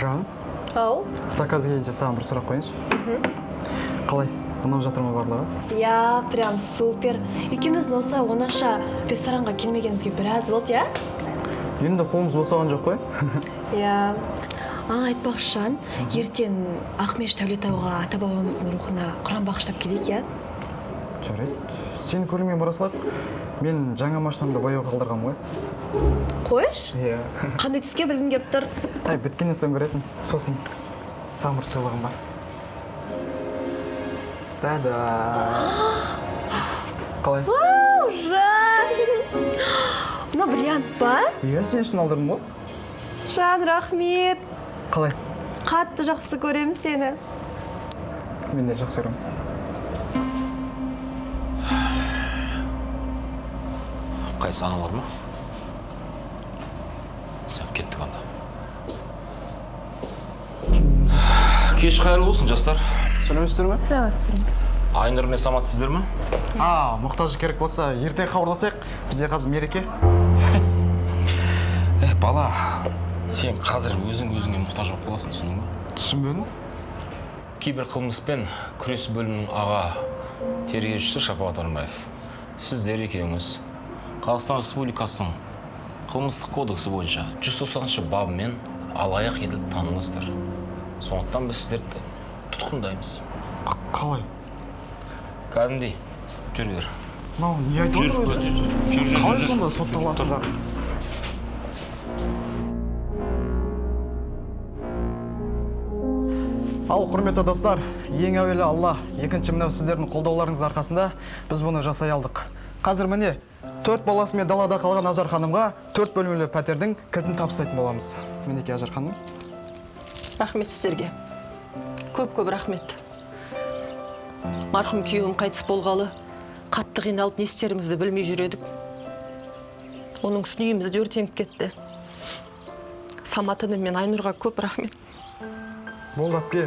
Жан, Ау? заказ келгенше саған бір сұрақ қояйыншы. Қалай? Ұнап жатыр ма барлығы? Я, прям супер. Екеуміз осы оңаша ресторанға келмегенімізге біраз болды, я? Енді қолымыз босаған жоқ қой. Я. Айтпақшы Жан, ертең Ақмеш Тәулетауға ата-бабамыздың рухына құран бағыштап келейік, я? Жарайды. Сені көрмей бара салайық. Мен жаңа машинамды бояуға қалдырғам ғой. Қойш? Иә. Қандай түске білгім кеп тұр? Біткеннен соң көресің. Сосын саған бір сыйлығым бар. Та-да! Қалай? Вау, Жан! Мына бриллиант па? Иә, сен үшін алдырдым ғой. Жан, рахмет. Қалай? Қатты жақсы көремін сені. Мен де жақсы көремін. Қайсы аналар ма? Сәп кеттік анда. Кеш қайырлы болсын, жастар. Сәлеметсіздер ме? Сәлеметсің. Айнұр мен Самат сіздер ме? Мұқтажы керек болса, ерте хабарласайық. Бізде қазір мереке. Бала, сен қазір өзіңе мұқтаж болып қаласың, түсіндің ба? Түсінбедім. Кибер қылмыспен күрес бөлімінің аға тергеушісі Шапағат Орынбаев. Сіздер екеуіңіз Қазақстан Республикасының қылмыстық кодексі бойынша 190 бабымен алаяқ етіліп танылыңыздар. Сондықтан біз сіздерді тұтқындаймыз. Қалай? Кәдімгідей, жүр бер. Мынау не айтып отыр өзі? Қалай сонда сотталасыңдар? Ал, құрметті достар, ең әуелі Алла, екінші мынау сіздердің қолдауларыңыздың арқасында біз бұны жасай алдық. Қазір міне, 4 баласымен далада қалған Ажар ханымға 4 бөлмелі пәтердің кілтін табыстайтын боламыз. Мінекей Ажар ханым. Рахмет сіздерге. Көп рахмет. Марқұм күйеуім қайтыс болғалы, қатты қиналып не істерімізді білмей жүредік. Оның үстіне үйімізді өртеніп кетті. Самат інім мен Айнұрға көп рахмет. Болды әпке,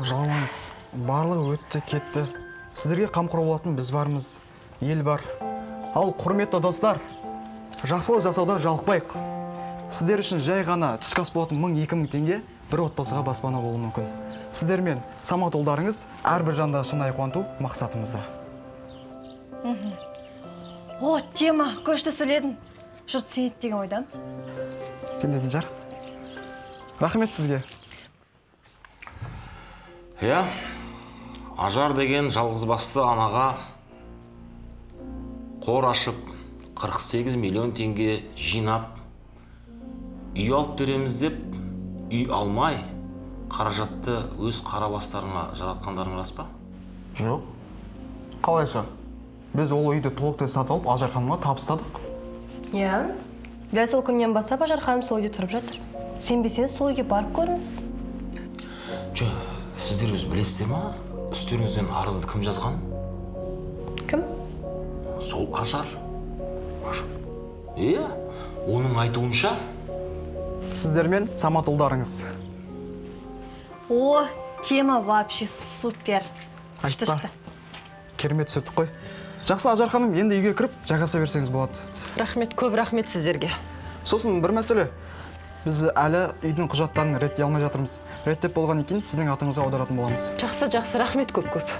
жалмаңыз. Барлығы өтті, кетті. Сіздерге қамқор болатын біз бармыз, ел бар. Ал, құрметті достар, жақсылық жасауда жалықпайық. Сіздер үшін жай ғана түскі ас болатын 1000-2000 теңге бір отбасыға баспана болуы мүмкін. Сіздер мен Самат ұлдарыңыз әрбір жанды шынайы қуанту мақсатымызда. О, тема, көшті сөйледің. Жұрт сен ет деген ойдан. Сен дедің жар. Рахмет сізге. Иә, Ажар деген жалғызбасты анаға қор ашып, 48 миллион теңге жинап, үй алып береміз деп, үй алмай, қаражатты өз қарабастарына жаратқандарың рас па? Жоқ. Қалайша? Біз ол үйді толықтай сатып алып Ажар ханымға табыстадық. Иә. Дәл сол күннен бастап Ажар ханым сол үйде тұрып жатыр. Сенбесеңіз сол үйге барып көріңіз. Сіздер өз білесіздер ма? Үстеріңізден арызды кім жазған? Кім? Сол Ажар. Оның айтуынша? Сіздермен Самат ұлдарыңыз. О, тема вообще супер. Айтпа. Керемет сөттік қой. Жақсы, Ажар ханым, енді үйге кіріп, жайғаса берсеңіз болады. Рахмет, көп рахмет сіздерге. Сосын бір мәселе. Біз әлі үйдің құжаттарын реттей алмай жатырмыз. Реттеп болған екен сіздің атыңызға аударатын боламыз. Жақсы, рахмет көп.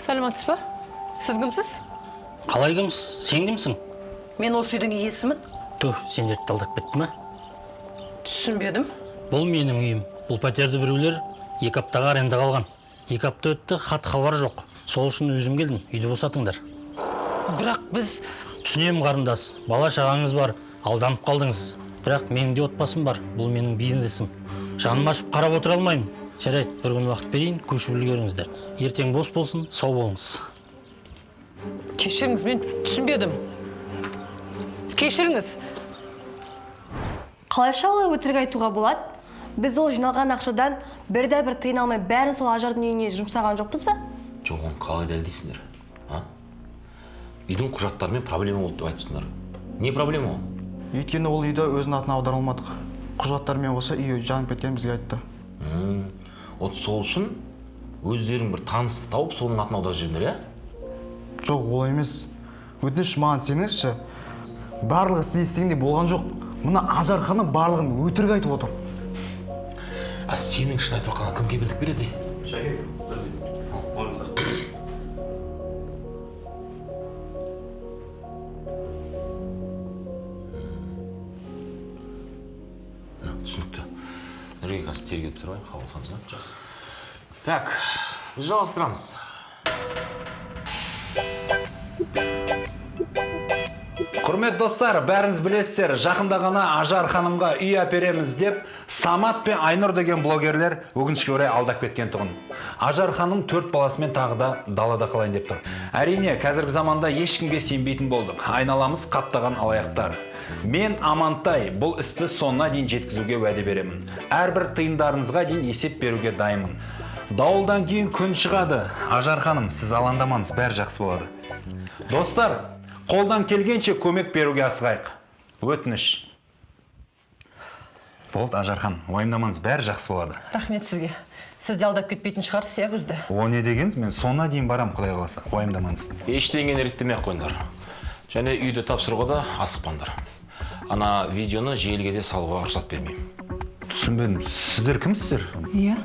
Сәлеметсіз ба? Сіз кімсіз? Қалай кімсіз? Сен кімсің? Мен осы үйдің иесімін. Түh, сендерді талдап бітті ме? Түсінбедім. Бұл менің үйім. Бұл пәтерді біреулер 2 аптаға арендаға алған. 2 апта өтті, хат хабар жоқ. Сол үшін өзім келдім, үйді босатыңдар. Бірақ біз... Түсінемін, қарындас. Бала шағаңыз бар, алданып қалдыңыз. Бірақ менің де отбасым бар. Бұл менің бизнесім. Жаным ашып қарап отыра алмаймын. Жарайды, бір күн уақыт берейін, көшіп үлгеріңіздер. Ертең бос болсын, сау болыңыз. Кешіріңіз, мен түсінбедім. Кешіріңіз. Қалайша олай өтірік айтуға болады? Біз ол жиналған ақшадан бірде-бір тиын алмай бәрін сол Ажардың үйіне жұмсаған жоқпыз ба? Жоқ, оны қалай дәлелдейсіңдер? Үйдің құжаттарымен проблема болды деп айтыпсыңдар. Не проблема ол? Өйткені ол үйді өзінің атына аударылмадық. Құжаттармен осы үй жанып кеткен бізге айтты. Вот сол үшін өздерің бір танысты тауып соның атын аударып жіберіңдер, иә? Жоқ, олай емес. Өтініш маған сеніңізші. Барлығы сіз естігендей болған жоқ. Мына Ажар ханым барлығын өтірік айтып отыр. А сенің шын айтып жатқаныңа кім кепілдік береді? Түсінікті. Нұрге қазір тергеп тұр ғой, қабылсамыз, да? Так, біз жалғастырамыз. Құрмет достар, бәріңіз білесіздер, жақында ғана Ажар ханымға үй әпереміз деп Самат пен Айнұр деген блогерлер өкінішке орай алдап кеткен тұғын. Ажар ханым 4 баласымен тағы да далада қалайын деп тұр. Әрине, қазіргі заманда ешкімге сенбейтін болдық. Айналамыз қаптаған алаяқтар. Мен Амантай бұл істі соңына дейін жеткізуге уәде беремін. Әрбір тиындарыңызға дейін есеп беруге дайынмын. Дауылдан кейін күн шығады. Ажар ханым, сіз алаңдамаңыз, бәрі жақсы болады. Достар, қолдан келгенше көмек беруге асығайық. Өтініш. Болды, Ажар ханым, уайымдамаңыз, бәрі жақсы болады. Рахмет сізге. Сіз де алдап кетпейтін шығарсыз, иә, бізді? О не дегеніз, мен соңына дейін барам, Құдай қаласа. Уайымдамаңыз. Ештеңені реттемей қойыңдар. Және үйді тапсыруға да асықпаңдар. Ана видеоны желіге де салуға рұқсат бермеймін. Түсінбедім, сіздер кімсіздер? Иә.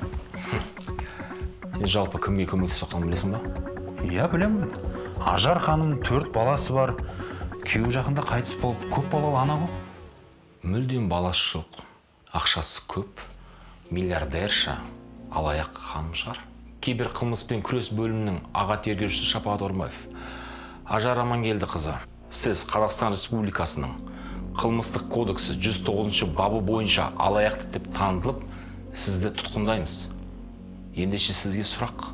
Сен жалпы кімге көмектесіп жатқанын білесің ба? Иә, білемін. Ажар ханым 4 баласы бар. Күйеуі жақында қайтыс болып, көп балалы ана ғой. Мүлдем баласы жоқ. Ақшасы көп. Миллиардерша, алаяқ ханым шығар. Кибер қылмыспен күрес бөлімінің аға тергеушісі Шапағат Ормаев. Ажар Амангелдіқызы, сіз Қазақстан Республикасының қылмыстық кодексі 109 бабы бойынша алаяқты деп танылып, сізді тұтқындаймыз. Ендеше сізге сұрақ.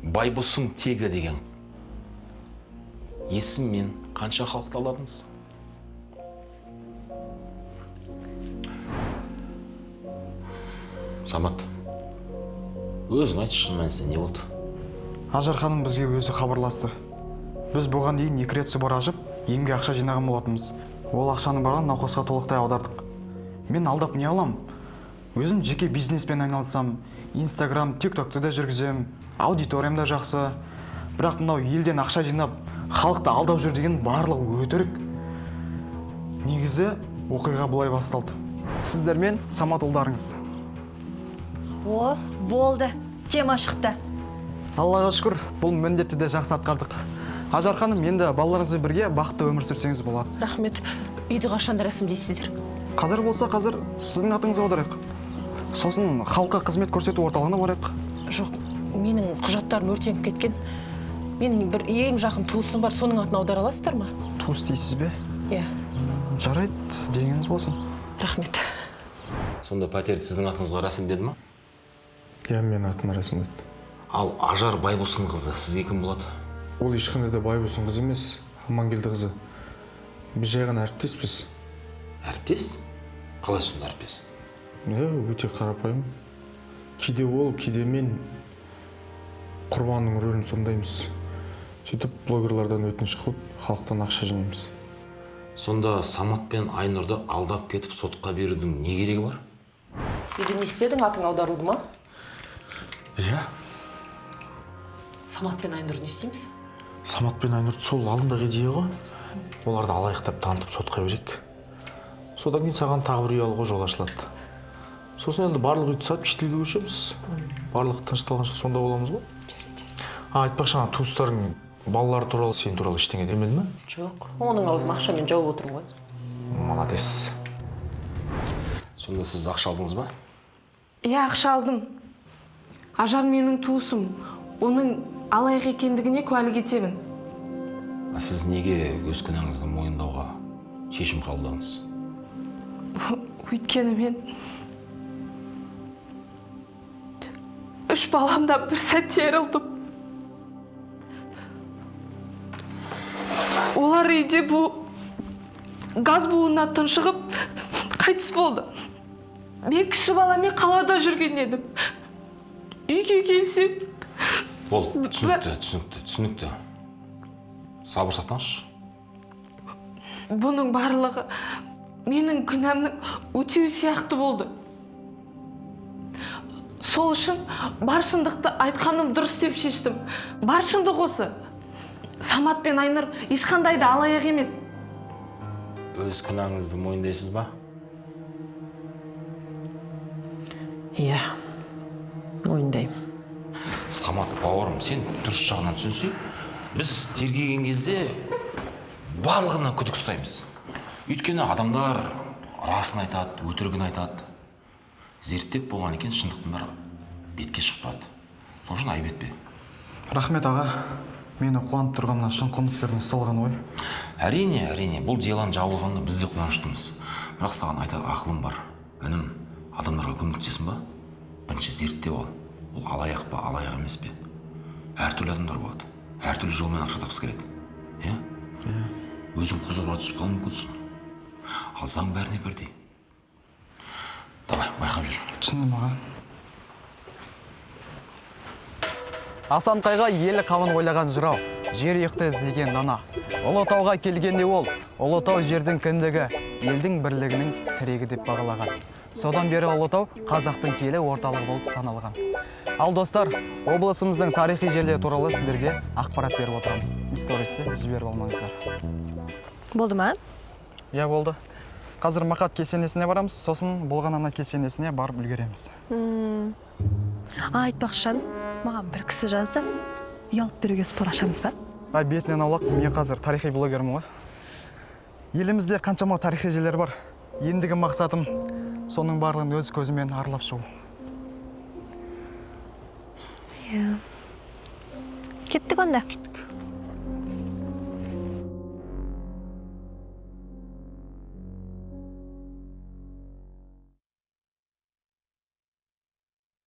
Байбосым тегі деген есіммен қанша халықты алдадыңыз? Самат, өзің айтшы, шын мәнісінде не болды? Ажар ханым бізге өзі хабарласты. Біз бұған дейін 2 рет сыбар ашып, емге ақша жинаған болатынбыз. Ол ақшаны барған науқасқа толықтай аудардық. Мен алдап не алам? Өзім жеке бизнеспен айналысам, Инстаграм, ТикТокты да жүргізем, аудиториям да жақсы. Бірақ мынау елден ақша жинап, халықты алдап жүр деген барлығы өтірік. Негізі оқиға бұлай басталды. Сіздер мен Самат ұлдарыңыз. О, болды. Тема шықты. Аллаға шүкір, бұл міндетті де жақсы атқардық. Ажар ханым, енді балаларыңызбен бірге бақытты өмір сүрсеңіз болады. Рахмет. Үйді қашан рәсімдейсіздер? Қазір болса, қазір сіздің атыңызға аударайық. Сосын халыққа қызмет көрсету орталығына барайық. Жоқ, менің құжаттарым өртеніп кеткен. Менің бір ең жақын туысым бар, соның атын аудара аласыздар ма? Туыс дейсіз бе? Иә. Жарайды, дегеніңіз болсын. Рахмет. Сонда пәтерді сіздің атыңызға рәсімдеді ма? Иә, мен атыма рәсімдеді. Ал Ажар Байбосын қызы сізге кім болады? Ол ешқандай да Байбосын қыз емес, Амангелді қызы. Біз жай ғана әріптеспіз. Әріптес? Қалай сонда әріптес? Иә, өте қарапайым. Кейде ол, кейде мен құрбанның рөлін сомдаймыз. Сөйтіп блогерлардан өтініш қылып, халықтан ақша жинаймыз. Сонда Самат пен Айнұрды алдап кетіп сотқа берудің не керегі бар? Үйді не істедің, атың аударылды ма? Иә, Самат пен Айнұр не істейміз? Самат пен Айнұрды сол алдындағы идея ғой. Оларды алаяқтап танытып сотқа берейік. Содан кейін саған тағы бір үй алуға жол ашылады. Сосын енді барлық үйді сатып шетелге көшеміз. Барлық тынышталғанша сонда боламыз ғой. Айтпақшы, ана туыстарың балалары туралы, сен туралы ештеңе демеді ме? Жоқ, оның аузын ақшамен жауып отырмын ғой. Молодец. Сонда сіз ақша алдыңыз ба? Иә, ақша алдым. Ажар менің туысым. Оның алаяқ екендігіне куәлік етемін. А сіз неге өз күнәңізді мойындауға шешім қабылдадыңыз? Өйткені мен 3 баламдан бір сәтте айырылдым. Олар үйде газ буына тұншығып қайтыс болды. Мен кіші баламен қалада жүрген едім. Үйге келсем... Болды, түсінікті. Сабыр сақтаңызшы. Бұның барлығы менің күнәмнің өтеуі сияқты болды. сол үшін бар шындықты айтқаным дұрыс деп шештім. Бар шындық осы. Самат пен Айнұр ешқандай да алаяқ емес. Өз кінәңізді мойындайсыз ба? Иә, мойындаймын. Самат бауырым, сен дұрыс жағынан түсінсең, біз тергеген кезде барлығынан күдік ұстаймыз. Өйткені адамдар расын айтады, өтірігін айтады. Зерттеп болған екен, шындықтың бәрі бетке шықпады. Сол үшін айып етпе. Рахмет аға. Мені қуанып тұрғаннан шын қылмыскердің ұсталғаны ғой. Әрине, бұл деланың жабылғанына біз де қуаныштымыз. Бірақ саған айтар ақылым бар. Інім, адамдарға көмектесің ба? Бірінші зерттеп ал. Ол алаяқ па, алаяқ емес пе? Әртүрлі адамдар болады. Әртүрлі жолмен ақша тапқысы келеді. Иә? Өзің құзырға түсіп қалуы мүмкінсің. Ал заң бәріне бірдей. Давай, байқап жүр. Түсіндім аға. Асанқайға елі қамын ойлаған жырау, жер иықты іздеген дана. Ұлытауға келгенде ол, Ұлытау жердің кіндігі, елдің бірлігінің тірегі деп бағалаған. Содан бері Ұлытау қазақтың киелі орталығы болып саналған. Ал достар, облысымыздың тарихи жерлері туралы сіздерге ақпарат беріп отырамын. Истористі жіберіп алмаңыздар. Болды ма? Иә, болды. Қазір Мақат кесенесіне барамыз, сосын болған ана кесенесіне барып үлгереміз. Айтпақшан, маған бір кісі жазды. Ұялып беруге спор ашамыз ба? Бетінен аулақ, мен қазір тарихи блогермін ғой. Елімізде қаншама тарихи жерлер бар. Ендігі мақсатым соның барлығын өз көзімен аралап шығу. Кеттік онда.